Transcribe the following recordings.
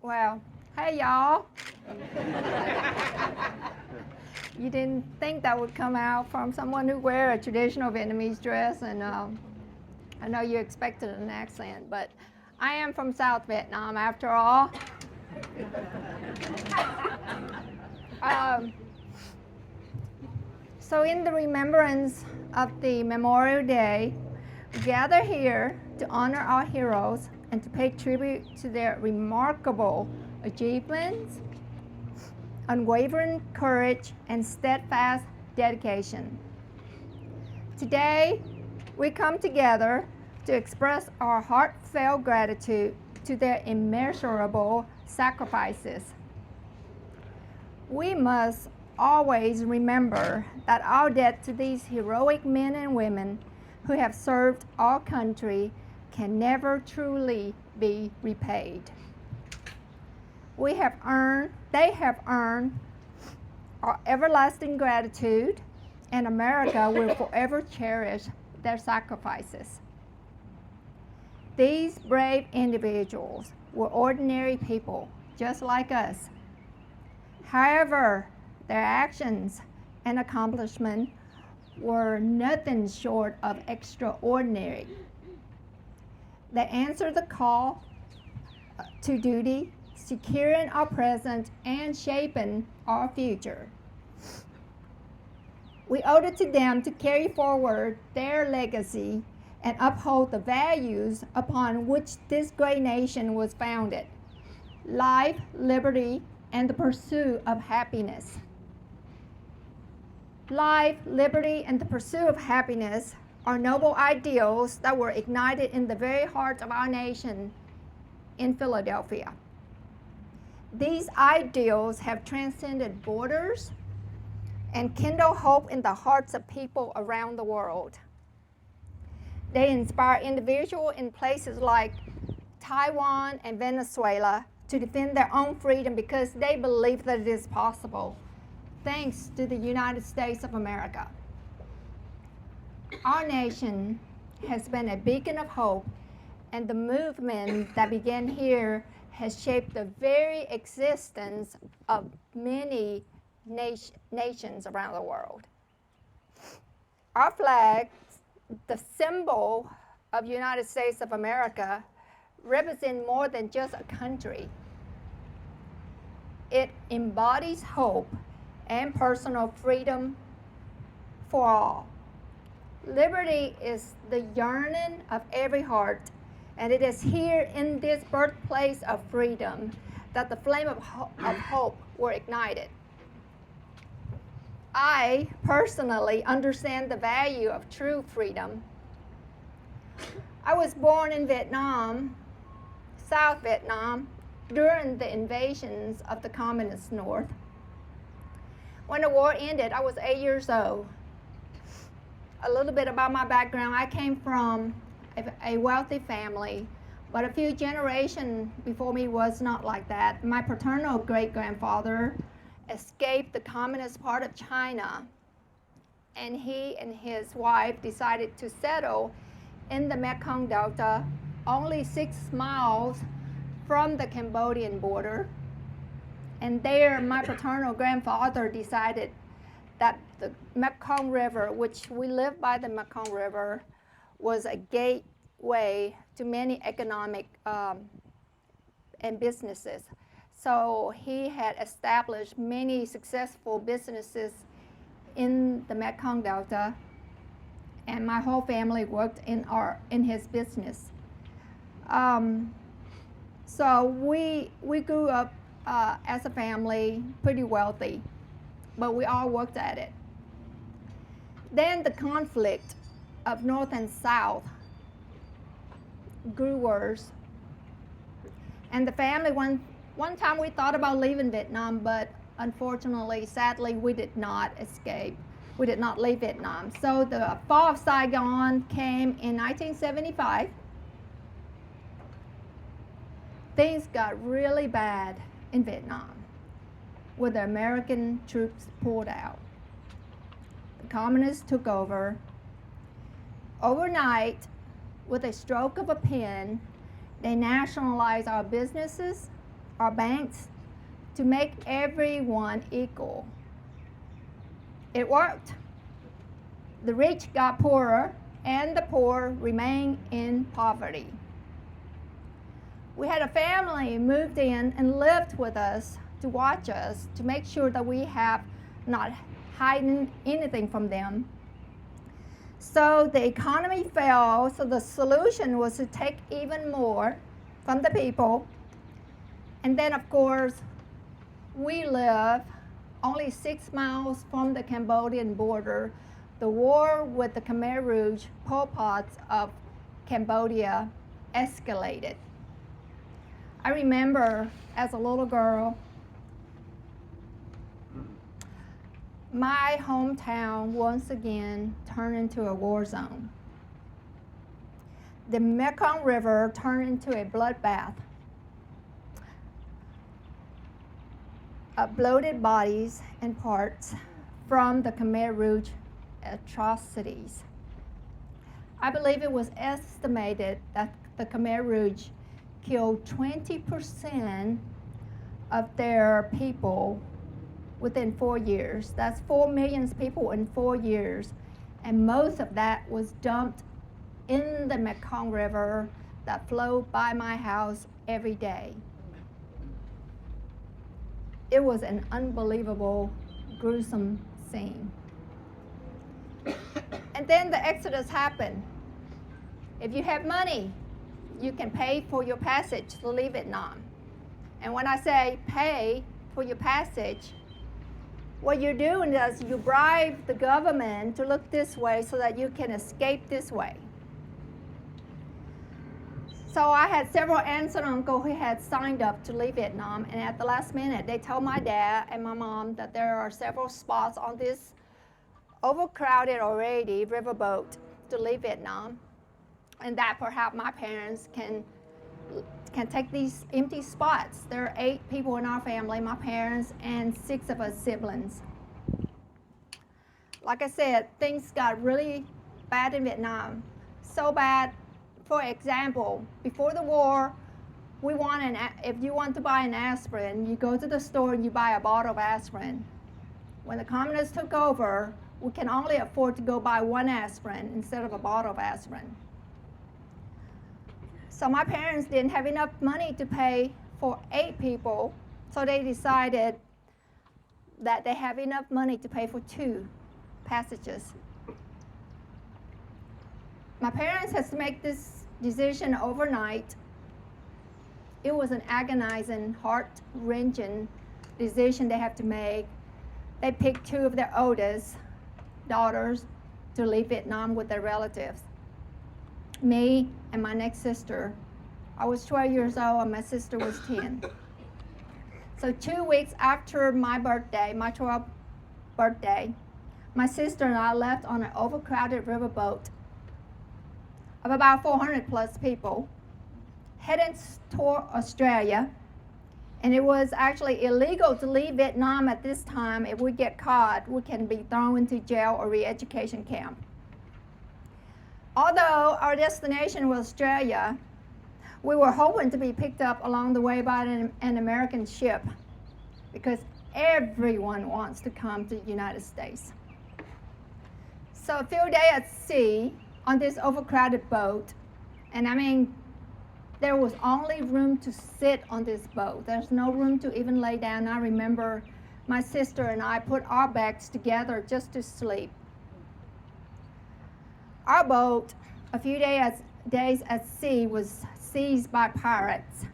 Well, hey y'all. You didn't think that would come out from someone who wear a traditional Vietnamese dress, and I know you expected an accent, but I am from South Vietnam after all. So in the remembrance of the Memorial Day, we gather here to honor our heroes and to pay tribute to their remarkable achievements, unwavering courage, and steadfast dedication. Today, we come together to express our heartfelt gratitude to their immeasurable sacrifices. We must always remember that our debt to these heroic men and women who have served our country can never truly be repaid. They have earned our everlasting gratitude, and America will forever cherish their sacrifices. These brave individuals were ordinary people, just like us. However, their actions and accomplishments were nothing short of extraordinary. They answered the call to duty, securing our present and shaping our future. We owe it to them to carry forward their legacy and uphold the values upon which this great nation was founded: life, liberty, and the pursuit of happiness. Life, liberty, and the pursuit of happiness are noble ideals that were ignited in the very heart of our nation in Philadelphia. These ideals have transcended borders and kindle hope in the hearts of people around the world. They inspire individuals in places like Taiwan and Venezuela to defend their own freedom because they believe that it is possible, thanks to the United States of America. Our nation has been a beacon of hope, and the movement that began here has shaped the very existence of many nations around the world. Our flag, the symbol of the United States of America, represents more than just a country. It embodies hope and personal freedom for all. Liberty is the yearning of every heart, and it is here in this birthplace of freedom that the flame of hope were ignited. I personally understand the value of true freedom. I was born in Vietnam, South Vietnam, during the invasions of the Communist North. When the war ended, I was 8 years old. A little bit about my background: I came from a wealthy family, but a few generations before me was not like that. My paternal great-grandfather escaped the Communist part of China, and he and his wife decided to settle in the Mekong Delta, only 6 miles from the Cambodian border. And there, my paternal grandfather decided that the Mekong River, which we live by the Mekong River, was a gateway to many economic and businesses. So he had established many successful businesses in the Mekong Delta, and my whole family worked in his business. So we grew up as a family pretty wealthy, but we all worked at it. Then the conflict of North and South grew worse, and the family, one time we thought about leaving Vietnam, but unfortunately, sadly, we did not escape. We did not leave Vietnam. So the fall of Saigon came in 1975. Things got really bad in Vietnam when the American troops pulled out. The communists took over. Overnight, with a stroke of a pen, they nationalized our businesses our banks to make everyone equal. It worked. The rich got poorer, and the poor remained in poverty. We had a family moved in and lived with us to watch us, to make sure that we have not hiding anything from them. So the economy fell, so the solution was to take even more from the people. And then, of course, we live only 6 miles from the Cambodian border. The war with the Khmer Rouge, Pol Pots of Cambodia, escalated. I remember as a little girl, my hometown once again turned into a war zone. The Mekong River turned into a bloodbath of bloated bodies and parts from the Khmer Rouge atrocities. I believe it was estimated that the Khmer Rouge killed 20% of their people within 4 years. That's 4 million people in 4 years. And most of that was dumped in the Mekong River that flowed by my house every day. It was an unbelievable, gruesome scene. And then the Exodus happened. If you have money, you can pay for your passage to leave Vietnam. And when I say pay for your passage, what you're doing is you bribe the government to look this way so that you can escape this way. So I had several aunts and uncles who had signed up to leave Vietnam, and at the last minute, they told my dad and my mom that there are several spots on this overcrowded already riverboat to leave Vietnam, and that perhaps my parents can take these empty spots. There are 8 people in our family, my parents and 6 of us siblings. Like I said, things got really bad in Vietnam. So bad, for example, before the war, if you want to buy an aspirin, you go to the store and you buy a bottle of aspirin. When the communists took over, we can only afford to go buy 1 aspirin instead of a bottle of aspirin. So my parents didn't have enough money to pay for 8 people, so they decided that they have enough money to pay for 2 passages. My parents had to make this decision overnight. It was an agonizing, heart-wrenching decision they had to make. They picked 2 of their oldest daughters to leave Vietnam with their relatives. Me and my next sister. I was 12 years old and my sister was 10. So 2 weeks after my birthday, my 12th birthday, my sister and I left on an overcrowded riverboat of about 400 plus people, headed toward Australia. And it was actually illegal to leave Vietnam at this time. If we get caught, we can be thrown into jail or re-education camp. Although our destination was Australia, we were hoping to be picked up along the way by an American ship, because everyone wants to come to the United States. So a few days at sea on this overcrowded boat, and I mean, there was only room to sit on this boat. There's no room to even lay down. I remember my sister and I put our bags together just to sleep. Our boat, a few days at sea, was seized by pirates.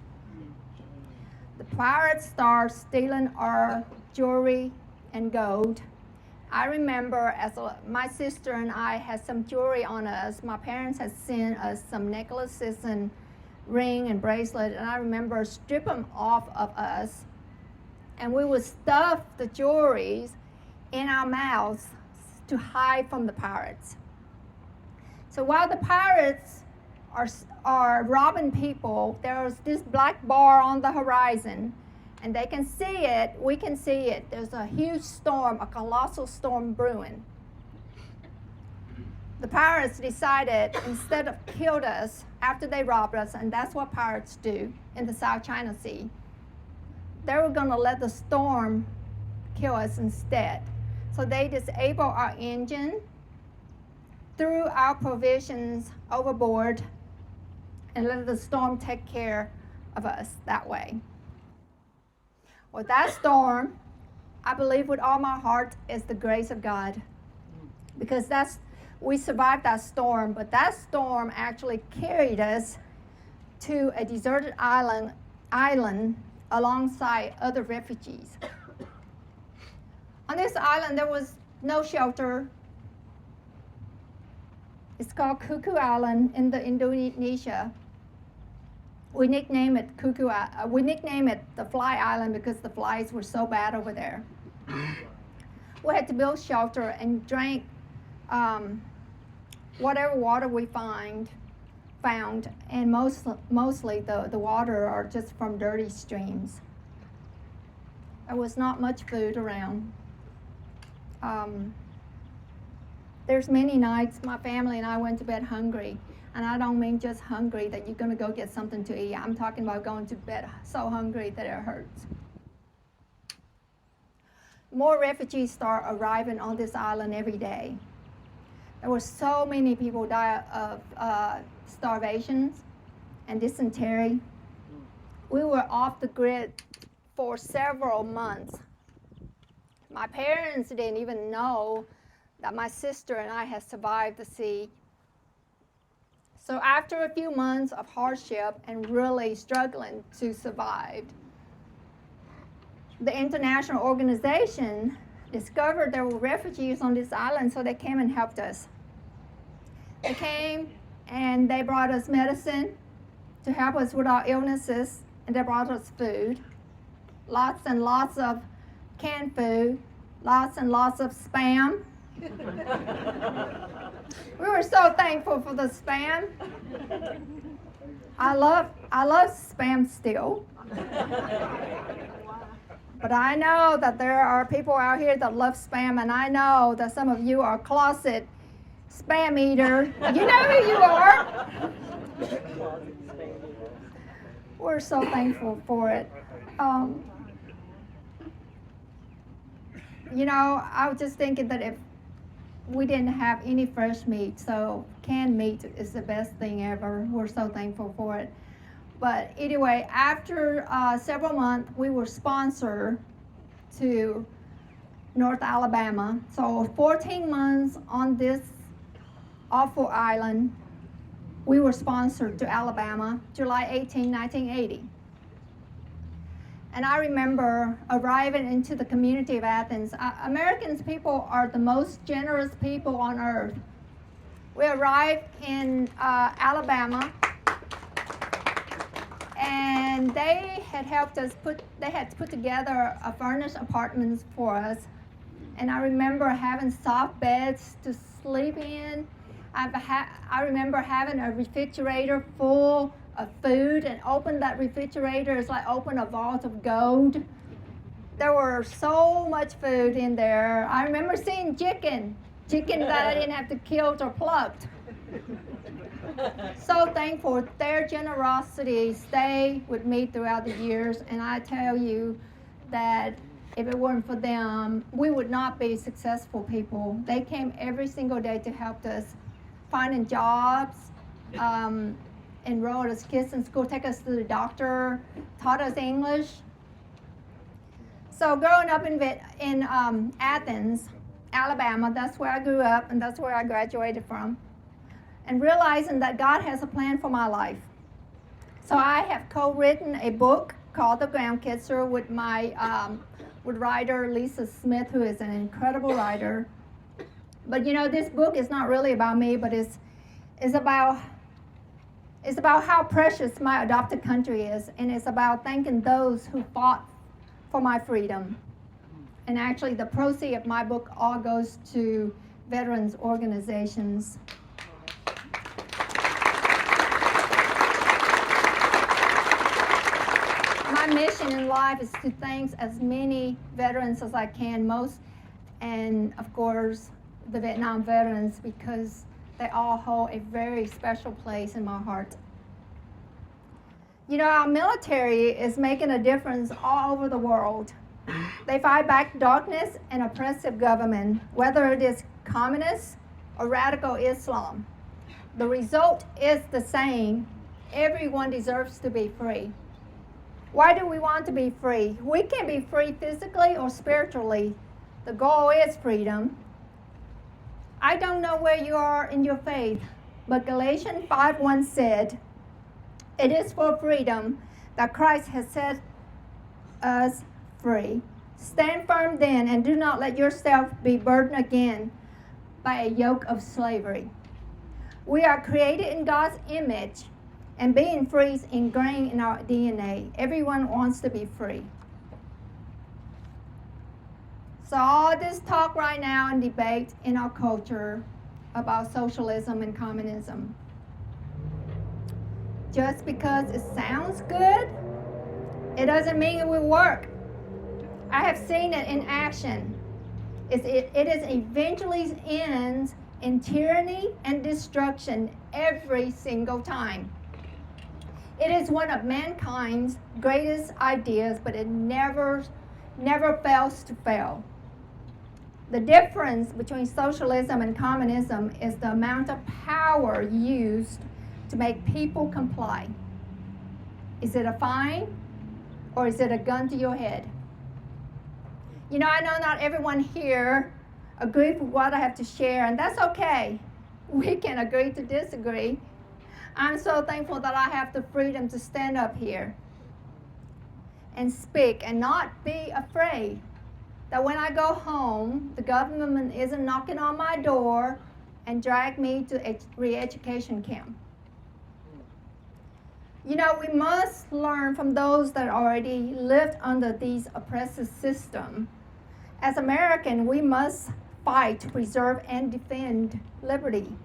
The pirates started stealing our jewelry and gold. I remember my sister and I had some jewelry on us. My parents had sent us some necklaces and ring and bracelet, and I remember strip them off of us, and we would stuff the jewelries in our mouths to hide from the pirates. So while the pirates are robbing people, there's this black bar on the horizon, and they can see it, we can see it. There's a huge storm, a colossal storm brewing. The pirates decided, instead of kill us after they robbed us, and that's what pirates do in the South China Sea, they were going to let the storm kill us instead. So they disabled our engine, threw our provisions overboard, and let the storm take care of us that way. Well, that storm, I believe with all my heart, is the grace of God. Because we survived that storm, but that storm actually carried us to a deserted island alongside other refugees. On this island, there was no shelter. It's called Cuckoo Island in Indonesia. We nicknamed it the Fly Island because the flies were so bad over there. We had to build shelter and drank whatever water we found, and mostly the water are just from dirty streams. There was not much food around. There's many nights my family and I went to bed hungry, and I don't mean just hungry that you're going to go get something to eat. I'm talking about going to bed so hungry that it hurts. More refugees start arriving on this island every day. There were so many people die of starvation and dysentery. We were off the grid for several months. My parents didn't even know that my sister and I had survived the sea. So after a few months of hardship and really struggling to survive, the international organization discovered there were refugees on this island, so they came and helped us. They came and they brought us medicine to help us with our illnesses, and they brought us food, lots and lots of canned food, lots and lots of Spam. We were so thankful for the Spam. I love Spam still. But I know that there are people out here that love Spam, and I know that some of you are closet Spam eater. You know who you are. We're so thankful for it. I was just thinking that if we didn't have any fresh meat, so canned meat is the best thing ever. We're so thankful for it. But anyway, after several months, we were sponsored to North Alabama. So 14 months on this awful island, we were sponsored to Alabama, July 18, 1980. And I remember arriving into the community of Athens. Americans people are the most generous people on earth. We arrived in Alabama, and they had helped us put together a furnished apartments for us. And I remember having soft beds to sleep in. I remember having a refrigerator full of food, and open that refrigerator is like open a vault of gold. There were so much food in there. I remember seeing chicken that I didn't have to kill or plucked. So thankful. Their generosity stayed with me throughout the years, and I tell you that if it weren't for them, we would not be successful people. They came every single day to help us finding jobs, enrolled us kids in school, take us to the doctor, taught us English. So growing up in Athens, Alabama, that's where I grew up and that's where I graduated from, and realizing that God has a plan for my life. So I have co-written a book called The Ground Kisser with my with writer Lisa Smith, who is an incredible writer. But this book is not really about me, but it's about how precious my adopted country is, and it's about thanking those who fought for my freedom. And actually, the proceeds of my book all goes to veterans organizations. My mission in life is to thank as many veterans as I can, and of course, the Vietnam veterans, because they all hold a very special place in my heart. You know, our military is making a difference all over the world. They fight back darkness and oppressive government, whether it is communist or radical Islam. The result is the same. Everyone deserves to be free. Why do we want to be free? We can be free physically or spiritually. The goal is freedom. I don't know where you are in your faith, but Galatians 5:1 said, "It is for freedom that Christ has set us free. Stand firm then, and do not let yourself be burdened again by a yoke of slavery." We are created in God's image, and being free is ingrained in our DNA. Everyone wants to be free. So all this talk right now and debate in our culture about socialism and communism, just because it sounds good, it doesn't mean it will work. I have seen it in action. It eventually ends in tyranny and destruction every single time. It is one of mankind's greatest ideas, but it never fails to fail. The difference between socialism and communism is the amount of power used to make people comply. Is it a fine or is it a gun to your head? You know, I know not everyone here agrees with what I have to share, and that's okay. We can agree to disagree. I'm so thankful that I have the freedom to stand up here and speak and not be afraid that when I go home, the government isn't knocking on my door and drag me to a re-education camp. You know, we must learn from those that already lived under these oppressive systems. As Americans, we must fight to preserve and defend liberty.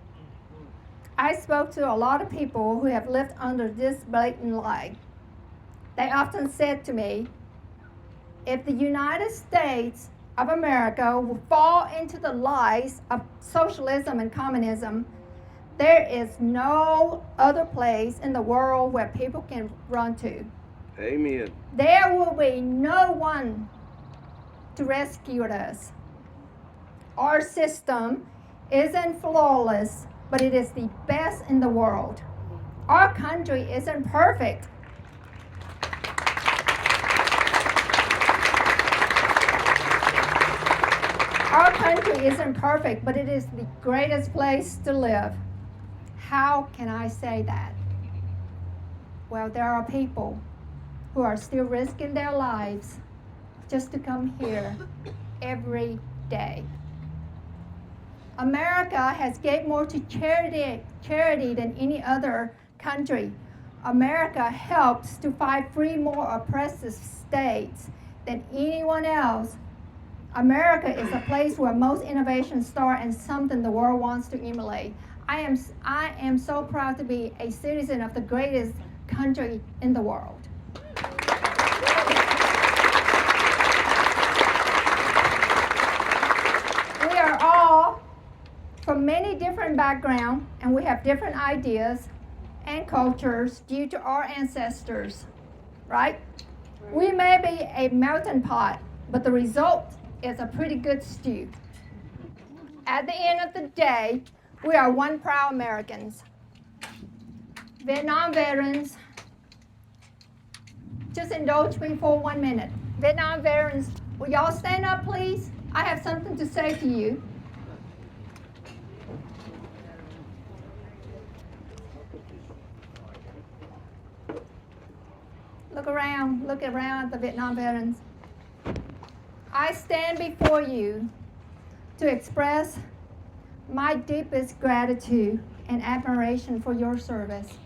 I spoke to a lot of people who have lived under this blatant lie. They often said to me, if the United States of America will fall into the lies of socialism and communism, there is no other place in the world where people can run to. Amen. There will be no one to rescue us. Our system isn't flawless, but it is the best in the world. Our country isn't perfect. Our country isn't perfect, but it is the greatest place to live. How can I say that? Well, there are people who are still risking their lives just to come here every day. America has gave more to charity than any other country. America helps to fight free more oppressive states than anyone else. America is a place where most innovations start and something the world wants to emulate. I am so proud to be a citizen of the greatest country in the world. We are all from many different backgrounds, and we have different ideas and cultures due to our ancestors, right? We may be a melting pot, but the result is a pretty good stew. At the end of the day, we are one proud Americans. Vietnam veterans, just indulge me for 1 minute. Vietnam veterans, will y'all stand up, please? I have something to say to you. Look around at the Vietnam veterans. I stand before you to express my deepest gratitude and admiration for your service.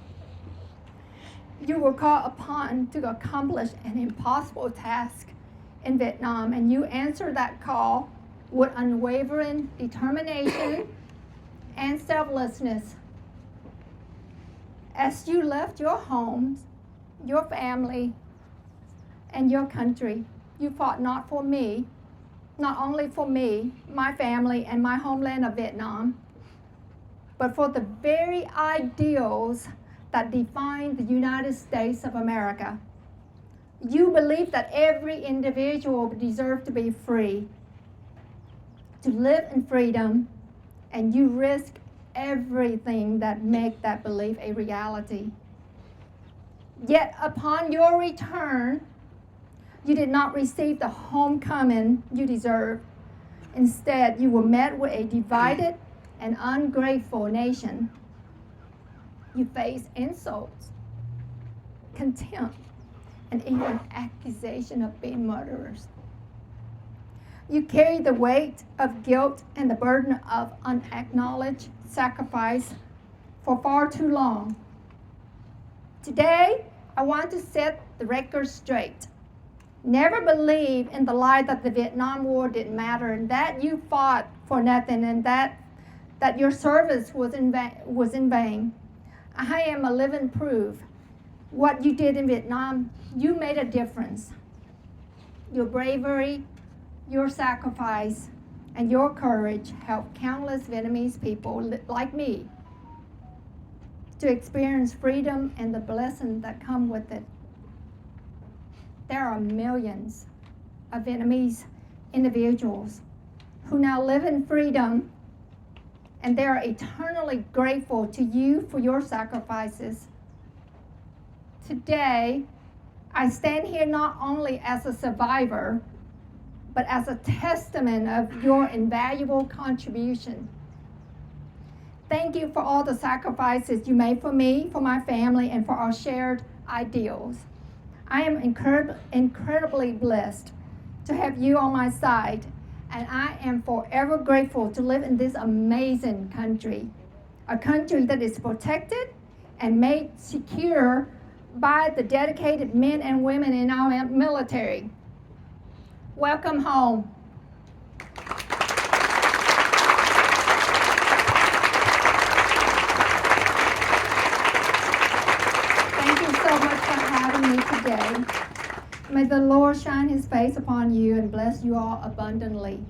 You were called upon to accomplish an impossible task in Vietnam, and you answered that call with unwavering determination and selflessness. As you left your homes, your family, and your country, you fought not only for me, my family, and my homeland of Vietnam, but for the very ideals that defined the United States of America. You believe that every individual deserves to be free, to live in freedom, and you risk everything that makes that belief a reality. Yet upon your return, you did not receive the homecoming you deserved. Instead, you were met with a divided and ungrateful nation. You faced insults, contempt, and even accusation of being murderers. You carried the weight of guilt and the burden of unacknowledged sacrifice for far too long. Today, I want to set the record straight. Never believe in the lie that the Vietnam War didn't matter and that you fought for nothing and that your service was in vain. I am a living proof. What you did in Vietnam, you made a difference. Your bravery, your sacrifice, and your courage helped countless Vietnamese people like me to experience freedom and the blessings that come with it. There are millions of Vietnamese individuals who now live in freedom, and they are eternally grateful to you for your sacrifices. Today, I stand here not only as a survivor, but as a testament of your invaluable contribution. Thank you for all the sacrifices you made for me, for my family, and for our shared ideals. I am incredibly blessed to have you on my side, and I am forever grateful to live in this amazing country, a country that is protected and made secure by the dedicated men and women in our military. Welcome home. Thank you so much for having me today. May the Lord shine his face upon you and bless you all abundantly.